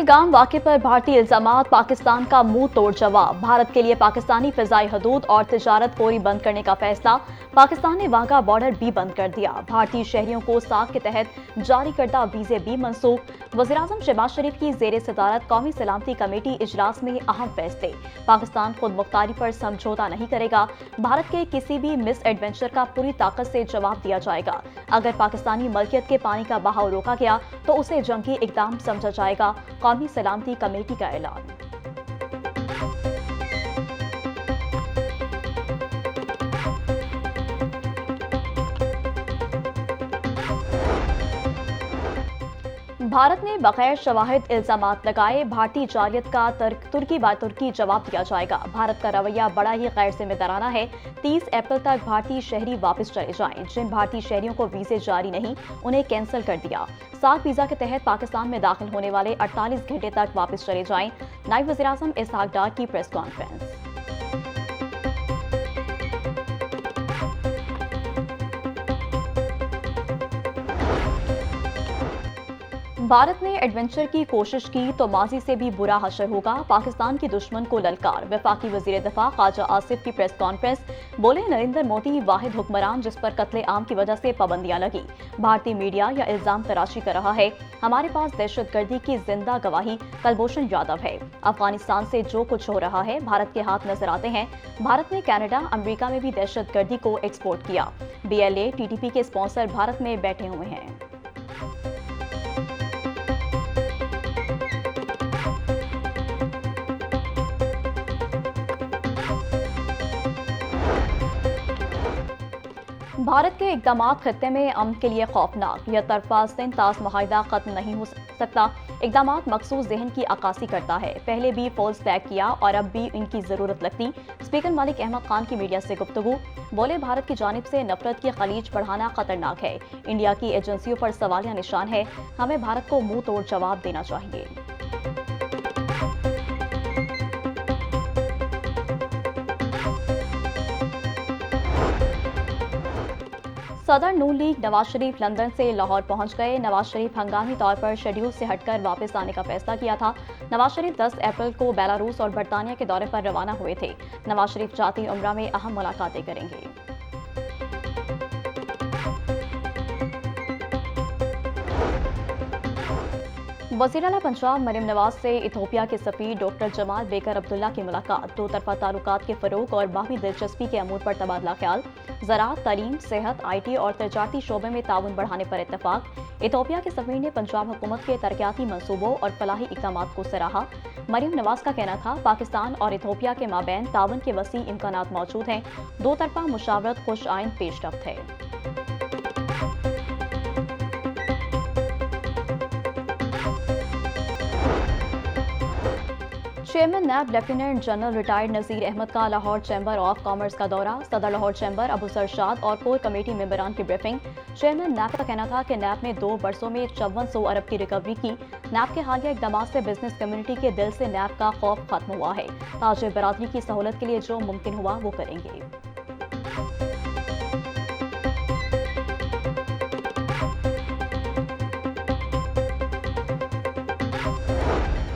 पहलगाम वाक़े पर भारतीय इल्जामात, पाकिस्तान का मुंह तोड़ जवाब। भारत के लिए पाकिस्तानी फिजाई हदूद और तिजारत फौरी बंद करने का फैसला। पाकिस्तान ने वाघा बॉर्डर भी बंद कर दिया। भारतीय शहरियों को साख के तहत जारी करदा वीजे भी मनसूख। वज़ीर-ए-आज़म शहबाज शरीफ की ज़ेर सदारत कौमी सलामती कमेटी इजलास में अहम फैसले। पाकिस्तान खुद मुख्तारी पर समझौता नहीं करेगा। भारत के किसी भी मिस एडवेंचर का पूरी ताकत से जवाब दिया जाएगा। अगर पाकिस्तानी मलकियत के पानी का बहाव रोका गया तो उसे जंगी इकदाम समझा जाएगा। कौमी सलामती कमेटी का ऐलान। भारत ने बगैर शवाहिद इल्जामात लगाए। भारतीय जालियत का तुर्की बा तुर्की जवाब दिया जाएगा। भारत का रवैया बड़ा ही गैर जिम्मेदाराना है। 30 अप्रैल तक भारतीय शहरी वापस चले जाएं। जिन भारतीय शहरियों को वीजे जारी नहीं, उन्हें कैंसिल कर दिया। साख वीजा के तहत पाकिस्तान में दाखिल होने वाले 48 घंटे तक वापस चले जाएं। नायब वज़ीर-ए-आज़म इसहाक डार की प्रेस कॉन्फ्रेंस। भारत ने एडवेंचर की कोशिश की तो माजी से भी बुरा हशर होगा। पाकिस्तान की दुश्मन को ललकार। वफाकी वजीर दिफा ख्वाजा आसिफ की प्रेस कॉन्फ्रेंस। बोले, नरेंद्र मोदी वाहिद हुक्मरान जिस पर कत्ले आम की वजह से पाबंदियां लगी। भारतीय मीडिया या इल्जाम तराशी कर रहा है। हमारे पास दहशतगर्दी की जिंदा गवाही कुलभूषण यादव है। अफगानिस्तान से जो कुछ हो रहा है भारत के हाथ नजर आते हैं। भारत ने कनाडा, अमेरिका में भी दहशतगर्दी को एक्सपोर्ट किया। BLA, TTP के स्पॉन्सर भारत में बैठे हुए हैं। भारत के इकदाम खत्ते में अमन के लिए खौफनाक। यह तरफा सिंध तास मुआहिदा खत्म नहीं हो सकता। इकदाम मखसूस जहन की अक्कासी करता है। पहले भी फॉल्स बैक किया और अब भी इनकी जरूरत लगती। स्पीकर मलिक अहमद खान की मीडिया से गुफ्तगू। बोले, भारत की जानिब से नफरत की खलीज बढ़ाना खतरनाक है। इंडिया की एजेंसियों पर सवालिया निशान है। हमें भारत को मुंह तोड़ जवाब देना चाहिए। सदर नून लीग नवाज शरीफ लंदन से लाहौर पहुंच गए। नवाज शरीफ हंगामी तौर पर शेड्यूल से हटकर वापस आने का फैसला किया था। नवाज शरीफ 10 अप्रैल को बेलारूस और बरतानिया के दौरे पर रवाना हुए थे। नवाज शरीफ जाती उम्रा में अहम मुलाकातें करेंगे। वज़ीर-ए-आला पंजाब मरियम नवाज से इथोपिया के सफीर डॉक्टर जमाल बेकर अब्दुल्ला की मुलाकात। दो तरफा ताल्लुकात के फरोग और बाहमी दिलचस्पी के अमूर पर तबादला ख्याल। ज़राअत, तालीम, सेहत, IT और तजारती शोबे में ताउन बढ़ाने पर इत्तफाक। इथोपिया के सफीर ने पंजाब हुकूमत के तरक्याती मंसूबों और फलाही इक़दामात को सराहा। मरियम नवाज का कहना था, पाकिस्तान और इथोपिया के माबैन ताउन के वसी इम्कानात मौजूद हैं। दो तरफा मुशावरत खुश आइंद पेशरफ्त है। चेयरमैन नैब लेफ्टिनेंट जनरल रिटायर्ड नज़ीर अहमद का लाहौर चैम्बर ऑफ कॉमर्स का दौरा। सदर लाहौर चैम्बर अबू सरशाद और कोर कमेटी मेंबरान की ब्रीफिंग। चेयरमैन नैब का कहना था कि नैब ने 2 बरसों में 5400 अरब की रिकवरी की। नैब के हालिया इकदाम से बिजनेस कम्युनिटी के दिल से नैब का खौफ खत्म हुआ है। ताजिर बरादरी की सहूलत के लिए जो मुमकिन हुआ वो करेंगे।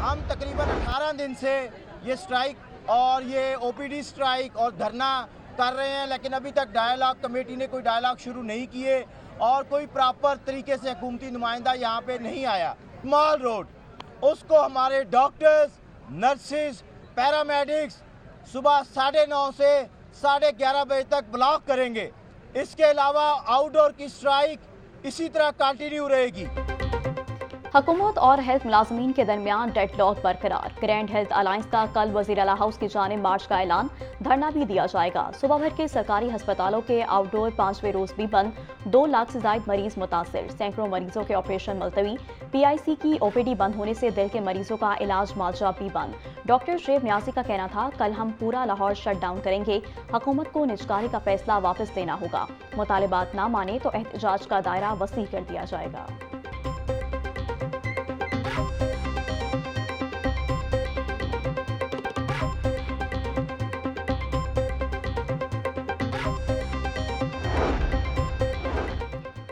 हम तकरीबन 18 दिन से ये स्ट्राइक और ये OPD स्ट्राइक और धरना कर रहे हैं, लेकिन अभी तक डायलॉग कमेटी ने कोई डायलॉग शुरू नहीं किए और कोई प्रॉपर तरीके से हुकूमती नुमाइंदा यहाँ पे नहीं आया। मॉल रोड उसको हमारे डॉक्टर्स, नर्सिस, पैरामेडिक्स सुबह 9:30 से 11:30 बजे तक ब्लॉक करेंगे। इसके अलावा आउटडोर की स्ट्राइक इसी तरह कंटिन्यू रहेगी। हुकूमत और हेल्थ मुलाजमीन के दरमियान डेडलॉक बरकरार। ग्रैंड हेल्थ अलायंस का कल वज़ीर-ए-आला हाउस की जानिब मार्च का ऐलान। धरना भी दिया जाएगा। सुबह भर के सरकारी अस्पतालों के आउटडोर 5वें रोज भी बंद। 2 लाख से ज्यादा मरीज मुतासिर। सैकड़ों मरीजों के ऑपरेशन मुलतवी। PIC की OPD बंद होने से दिल के मरीजों का इलाज माजा भी बंद। डॉक्टर शेब न्याजी का कहना था, कल हम पूरा लाहौर शट डाउन करेंगे। हुकूमत को निजकारी का फैसला वापस लेना होगा। मुतालिबात ना माने तो एहतजाज का दायरा वसी कर दिया जाएगा।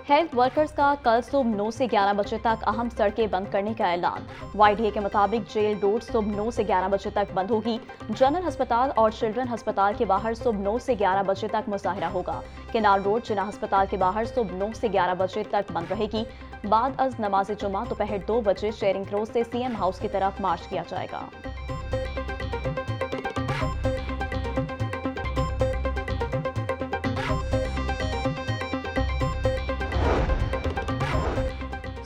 हेल्थ वर्कर्स का कल सुबह 9 से 11 बजे तक अहम सड़कें बंद करने का ऐलान। YDA के मुताबिक जेल रोड सुबह 9 से 11 बजे तक बंद होगी। जनरल अस्पताल और चिल्ड्रन अस्पताल के बाहर सुबह 9 से 11 बजे तक मुजाहिरा होगा। केनाल रोड जिना अस्पताल के बाहर सुबह 9 से 11 बजे तक बंद रहेगी। बाद अज नमाज जुमा दोपहर 2 बजे शेयरिंग क्रॉस से CM हाउस की तरफ मार्च किया जाएगा।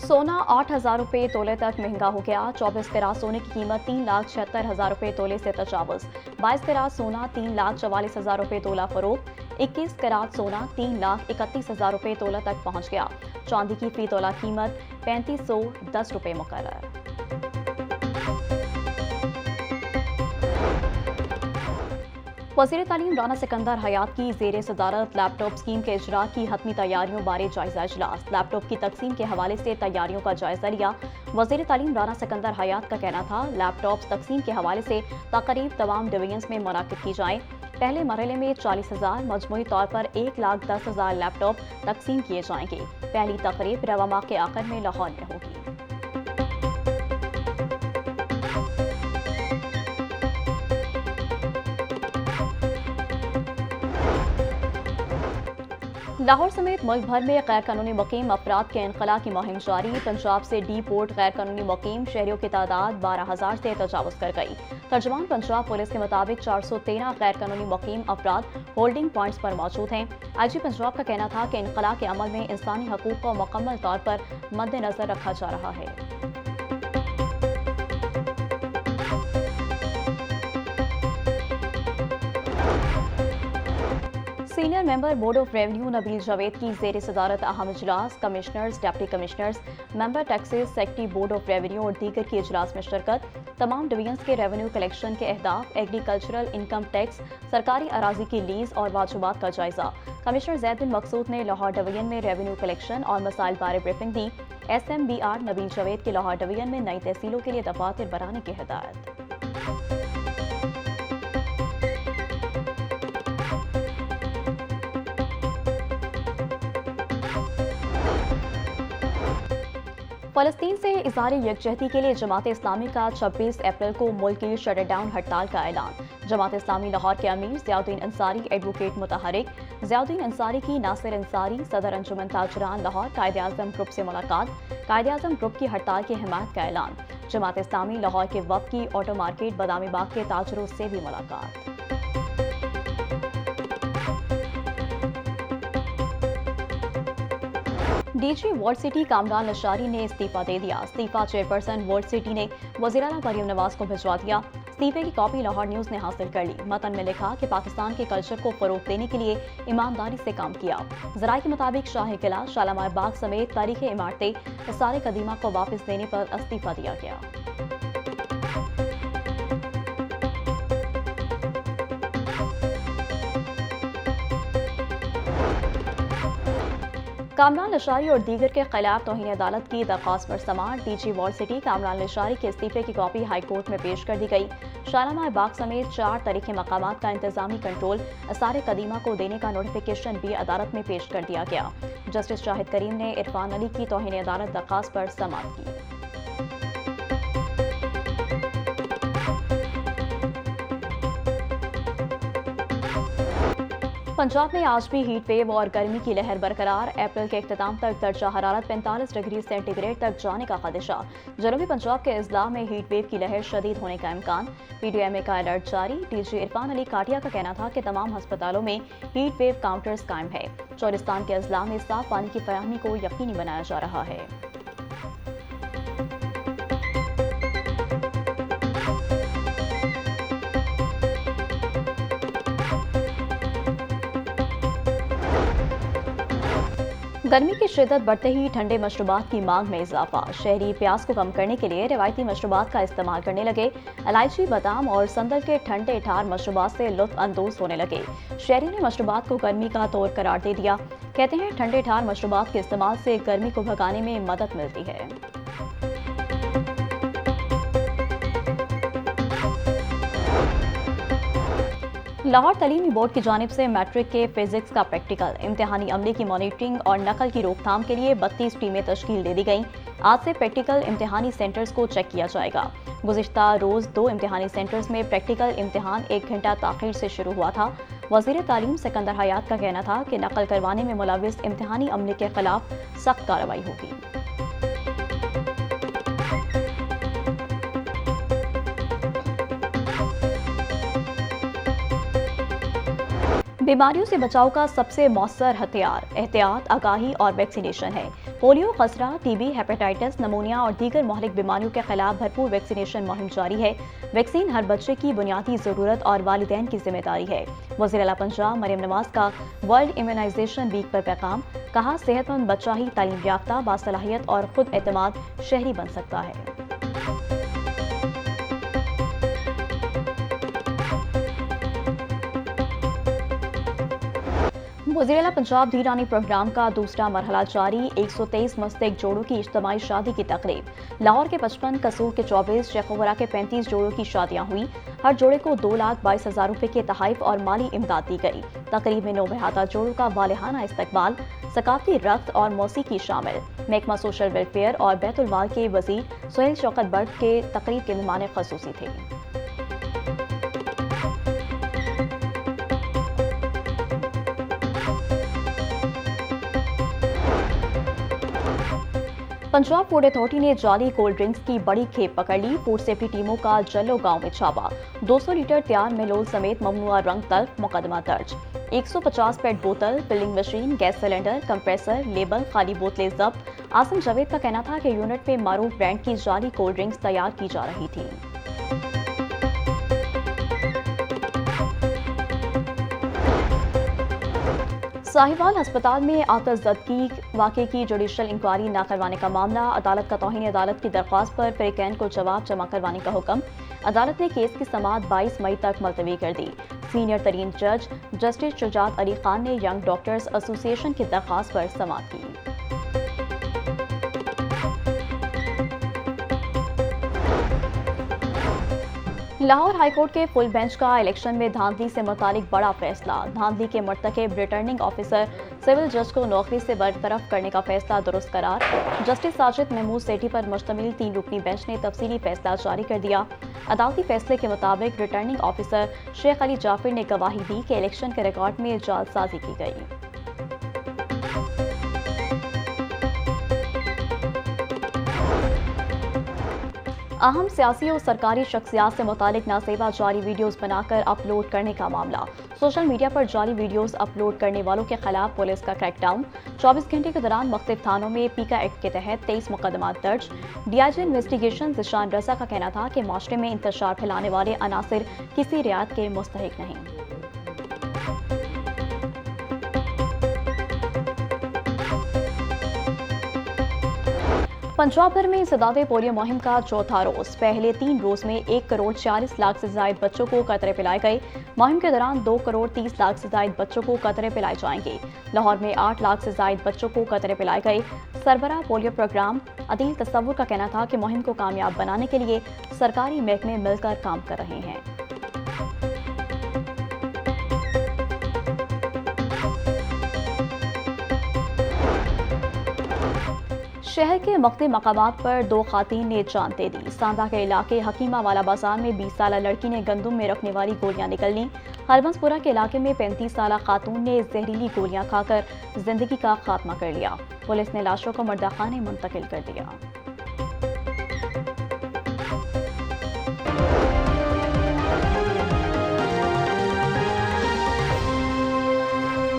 सोना 8,000 रुपये तोले तक महंगा हो गया। 24 कैरात सोने की कीमत 3,76,000 रुपये तोले से तजावुज। 22 कैरात सोना 3,44,000 रुपये तोला फरोख्त। 21 कैरात सोना 3,31,000 रुपये तोला तक पहुंच गया। चांदी की फी तोला कीमत 3,510 रुपये मुकर्रर। वज़ीर तालीम राना सिकंदर हयात की ज़ेर सदारत लैपटॉप स्कीम के इजरा की हतमी तैयारियों बारे जायजा इजलास। लैपटॉप की तकसीम के हवाले से तैयारियों का जायजा लिया। वज़ीर तालीम राना सिकंदर हयात का कहना था लैपटॉप तकसीम के हवाले से तकरीब तमाम डिवीजन्स में मुनाकिद की जाएं। पहले मरहले में 40,000 मजमूई तौर पर 1,10,000 लैपटॉप तकसीम किए जाएंगे। पहली तकरीब रवा माह के आखिर में लाहौर में होगी। लाहौर समेत मुल्क भर में गैर कानूनी मुकीम अफराद के इनखला की मुहिम जारी। पंजाब से डी पोर्ट गैर कानूनी मुकीम शहरियों की तादाद 12,000 से तजावुज कर गई। तर्जुमान पंजाब पुलिस के मुताबिक 413 गैर कानूनी मुकीम अफराद होल्डिंग पॉइंट्स पर मौजूद हैं। IG पंजाब का कहना था कि इनखला के अमल में इंसानी हकूक को मुकम्मल तौर पर मद्देनजर रखा जा रहा है। Senior member board of revenue Nabeel Javed की ज़ेर सदारत अहम इजलास। Commissioners, deputy commissioners, member taxes, secretary board of revenue और दीगर की इजलास में शिरकत। तमाम डिवीजन्स के रेवेन्यू कलेक्शन के अहदाफ, एग्रीकल्चरल इनकम टैक्स, सरकारी अराजी की लीज और वाजिबात का जायजा। कमिश्नर जैद बिन मकसूद ने लाहौर डिवीजन में रेवेन्यू कलेक्शन और मसाइल बारे ब्रीफिंग दी। SMBR नबील जावेद के लाहौर डिवीजन में नई तहसीलों के लिए दफातर बनाने की हिदायत। फलस्तीन से इज़हार यकजहती के लिए जमात इस्लामी का 26 अप्रैल को मुल्क की शटडाउन हड़ताल का ऐलान। जमात इस्लामी लाहौर के अमीर ज़ियाउद्दीन अंसारी, एडवोकेट मुतहरिक ज़ियाउद्दीन अंसारी की नासिर अंसारी, सदर अंजुमन ताजरान लाहौर, कायद-ए-आज़म ग्रुप से मुलाकात। कायद-ए-आज़म ग्रुप की हड़ताल की हिमायत का ऐलान। जमात इस्लामी लाहौर के वफ़द की ऑटो मार्केट बदामी बाग के ताजरों से भी मुलाकात। DG world city Kamran Lashari ने इस्तीफा दे दिया। इस्तीफा चेयरपर्सन वर्ल्ड सिटी ने वज़ीर आला मरियम नवाज को भिजवा दिया। इस्तीफे की कॉपी लाहौर न्यूज़ ने हासिल कर ली। मतन में लिखा कि पाकिस्तान के कल्चर को फरोग देने के लिए ईमानदारी से काम किया। ज़राए के मुताबिक शाही किला, शालामार बाग समेत तारीखी इमारतें सारे कदीमा को वापस देने पर इस्तीफा दिया गया। कामरान लशारी और दीगर के खिलाफ तौहीन अदालत की दरख्वास्त पर समाअत। DG world city Kamran Lashari के इस्तीफे की कॉपी हाई कोर्ट में पेश कर दी गई। शालामार बाग समेत 4 तारीखी मकामात का इंतजामी कंट्रोल सारे कदीमा को देने का नोटिफिकेशन भी अदालत में पेश कर दिया गया। जस्टिस शाहिद करीम ने इरफान अली की तौहीन अदालत दरख्वास्त पर समाअत की। पंजाब में आज भी हीट वेव और गर्मी की लहर बरकरार। अप्रैल के इख्तिताम तक दर्जा हरारत 45 डिग्री सेंटीग्रेड तक जाने का खदशा। जनूबी पंजाब के अजला में हीट वेव की लहर शदीद होने का इम्कान। PDMA का अलर्ट जारी। DG इरफान अली काटिया का कहना था कि तमाम अस्पतालों में हीट वेव काउंटर्स कायम है। चौरिस्तान के अजला में साफ पानी की फराहमी को यकीनी बनाया जा रहा है। गर्मी की शिद्दत बढ़ते ही ठंडे मशरूबात की मांग में इजाफा। शहरी प्यास को कम करने के लिए रिवायती मशरूबात का इस्तेमाल करने लगे। इलायची, बादाम और संदल के ठंडे ठार मशरूबात से लुत्फ अंदोज होने लगे। शहरियों ने मशरूबात को गर्मी का तौर करार दे दिया। कहते हैं ठंडे ठार मशरूबात के इस्तेमाल से गर्मी को भगाने में मदद मिलती है। लाहौर तलीमी बोर्ड की जानिब से मैट्रिक के फिजिक्स का प्रैक्टिकल इम्तिहानी अमले की मॉनिटरिंग और नकल की रोकथाम के लिए 32 टीमें तश्कील दे दी गईं। आज से प्रैक्टिकल इम्तिहानी सेंटर्स को चेक किया जाएगा। गुज़िश्ता रोज़ 2 इम्तिहानी सेंटर्स में प्रैक्टिकल इम्तिहान 1 घंटा ताख़ीर से शुरू हुआ था। वज़ीर तालीम सिकंदर हयात का कहना था कि नकल करवाने में मुलविस इम्तिहानी अमले के खिलाफ सख्त कार्रवाई होगी। बीमारियों से बचाव का सबसे मौसर हथियार एहतियात, आगाही और वैक्सीनेशन है। पोलियो, खसरा, टीबी, हेपेटाइटिस, नमूनिया और दीगर महलिक बीमारियों के खिलाफ भरपूर वैक्सीनेशन मुहिम जारी है। वैक्सीन हर बच्चे की बुनियादी ज़रूरत और वालिदैन की जिम्मेदारी है। वज़ीर आला पंजाब मरियम नवाज का वर्ल्ड इम्यूनाइजेशन वीक पर पैगाम, कहा सेहतमंद बच्चा ही तालीम याफ्ता, बासलाहियत और खुद एतमाद शहरी बन सकता है। वज़ीर आला पंजाब धीरानी प्रोग्राम का दूसरा मरहला जारी। 123 मुस्तक जोड़ों की इज्तिमाई शादी की तकरीब। लाहौर के 55, कसूर के 24, शेखोपुरा के 35 जोड़ों की शादियां हुई। हर जोड़े को 2,22,000 रुपए के तहाइफ और माली इमदाद दी गई। तकरीब में नौबहाता जोड़ों का वालिहाना इस्तकबाल, सकाफती रक़्स और मौसीकी शामिल। महकमा सोशल वेलफेयर और बैतुल माल के वज़ीर सुहेल शौकत बट के तकरीब के मेहमान ख़ुसूसी थे। पंजाब फूड अथॉरिटी ने जाली कोल्ड ड्रिंक्स की बड़ी खेप पकड़ ली। फूड सेफ्टी टीमों का जल्लो गांव में छापा। 200 लीटर तैयार मेलोल समेत ममनुआ रंग तल्ख, मुकदमा दर्ज। 150 पेट बोतल, filling machine, gas cylinder, compressor, label, खाली बोतलें जब्त। आसिम जावेद का कहना था कि यूनिट में मारूफ ब्रांड की जाली कोल्ड ड्रिंक्स तैयार की जा रही थी। साहिवाल अस्पताल में आतशज़दगी वाक़े की जुडिशल इंक्वायरी न करवाने का मामला। अदालत का तौहीन अदालत की दरख्वास्त पर फ्रीकैन को जवाब जमा करवाने का हुक्म। अदालत ने केस की समाअत 22 मई तक मुलतवी कर दी। सीनियर तरीन जज जस्टिस शुजात अली खान ने यंग डॉक्टर्स एसोसिएशन की दरख्वास्त पर समाअत की। लाहौर हाईकोर्ट के फुल बेंच का इलेक्शन में धांधली से मुतालिक बड़ा फैसला। धांधली के मर्तकब रिटर्निंग ऑफिसर सिविल जज को नौकरी से बरतरफ करने का फैसला दुरुस्त करार। जस्टिस साजिद महमूद सेठी पर मुश्तमिल 3 रुकनी बेंच ने तफसीली फैसला जारी कर दिया। अदालती फैसले के मुताबिक रिटर्निंग ऑफिसर शेख अली जाफिर ने गवाही दी कि इलेक्शन के रिकॉर्ड में जालसाजी की गई। अहम सियासी और सरकारी शख्सियात से मुतालिक नासेबा जाली वीडियोस बनाकर अपलोड करने का मामला। सोशल मीडिया पर जाली वीडियोस अपलोड करने वालों के खिलाफ पुलिस का क्रैकडाउन। 24 घंटे के दौरान मुख्तलिफ थानों में पीका एक्ट के तहत 23 मुकदमा दर्ज। डीआईजी इन्वेस्टिगेशन जिशान रजा का कहना था कि माशरे में इंतशार फैलाने वाले अनासिर किसी रियायत के मुस्तहिक नहीं। पंजाब भर में इंसदादे पोलियो मुहिम का चौथा रोज। पहले 3 रोज में 1 करोड़ 40 लाख से ज्यादा बच्चों को कतरे पिलाए गए। मुहिम के दौरान 2 करोड़ 30 लाख से ज्यादा बच्चों को कतरे पिलाए जाएंगे। लाहौर में 8 लाख से ज्यादा बच्चों को कतरे पिलाए गए। सरबराह पोलियो प्रोग्राम अदील तसव्वुर का कहना था कि मुहिम को कामयाब बनाने के लिए सरकारी महकमे मिलकर काम कर रहे हैं। शहर के मुख्तलिफ मकामात पर 2 खातीन ने जान दे दी। सांदा के इलाके हकीमा वाला बाजार में 20 साल लड़की ने गंदुम में रखने वाली गोलियां निकल लीं। हरबंसपुरा के इलाके में 35 साल खातून ने जहरीली गोलियां खाकर जिंदगी का खात्मा कर लिया। पुलिस ने लाशों को मुर्दा खाने मुंतकिल कर दिया।